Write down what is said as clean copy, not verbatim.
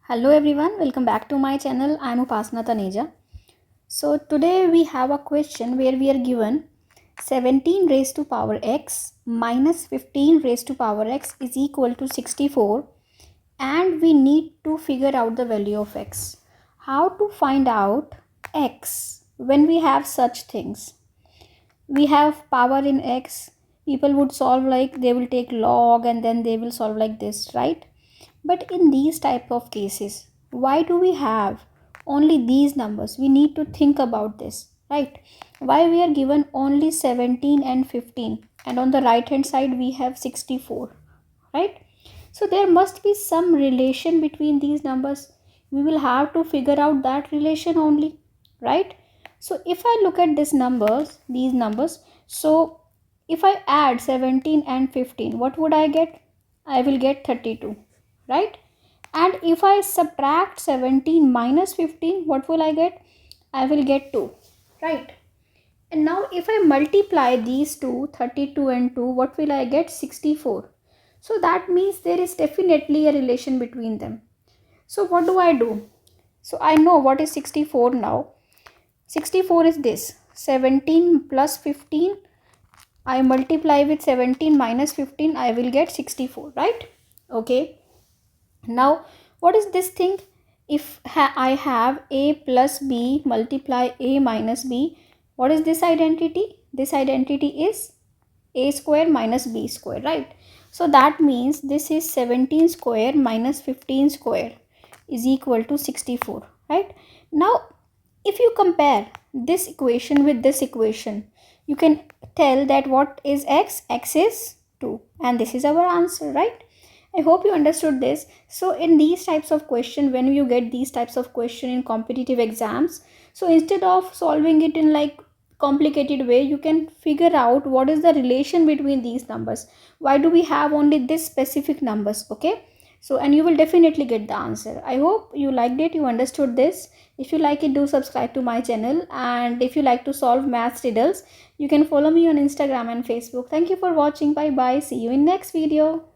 Hello everyone, welcome back to my channel. I am Upasana. So today we have a question where we are given 17 raised to power x minus 15 raised to power x is equal to 64 and we need to figure out the value of x. How to find out x when we have such things? We have power in x. People would solve like they will take log and then they will solve like this, right? But in these type of cases, why do we have only these numbers? We need to think about this, right? Why we are given only 17 and 15 and on the right hand side we have 64, right? So there must be some relation between these numbers. We will have to figure out that relation only, right? So if I look at these numbers, so if I add 17 and 15, what would I get? I will get 32, right? And if I subtract 17 minus 15, what will I get? I will get 2, right? And now if I multiply these two, 32 and 2, what will I get? 64. So that means there is definitely a relation between them. So what do I do? So I know what is 64 now. 64 is this, 17 plus 15. I multiply with 17 minus 15, I will get 64, right? Okay. Now what is this thing? If I have a plus b multiply a minus b, what is this identity? This identity is a square minus b square, right? So that means this is 17 square minus 15 square is equal to 64, right? Now if you compare this equation with this equation, you can tell that what is x? X is 2 and this is our answer, right? I hope you understood this. So in these types of question, when you get these types of question in competitive exams, so instead of solving it in like complicated way, you can figure out what is the relation between these numbers. Why do we have only this specific numbers? Okay, so and you will definitely get the answer. I hope you liked it, you understood this. If you like it, do subscribe to my channel, and if you like to solve maths riddles, you can follow me on Instagram and Facebook. Thank you for watching. Bye bye, see you in next video.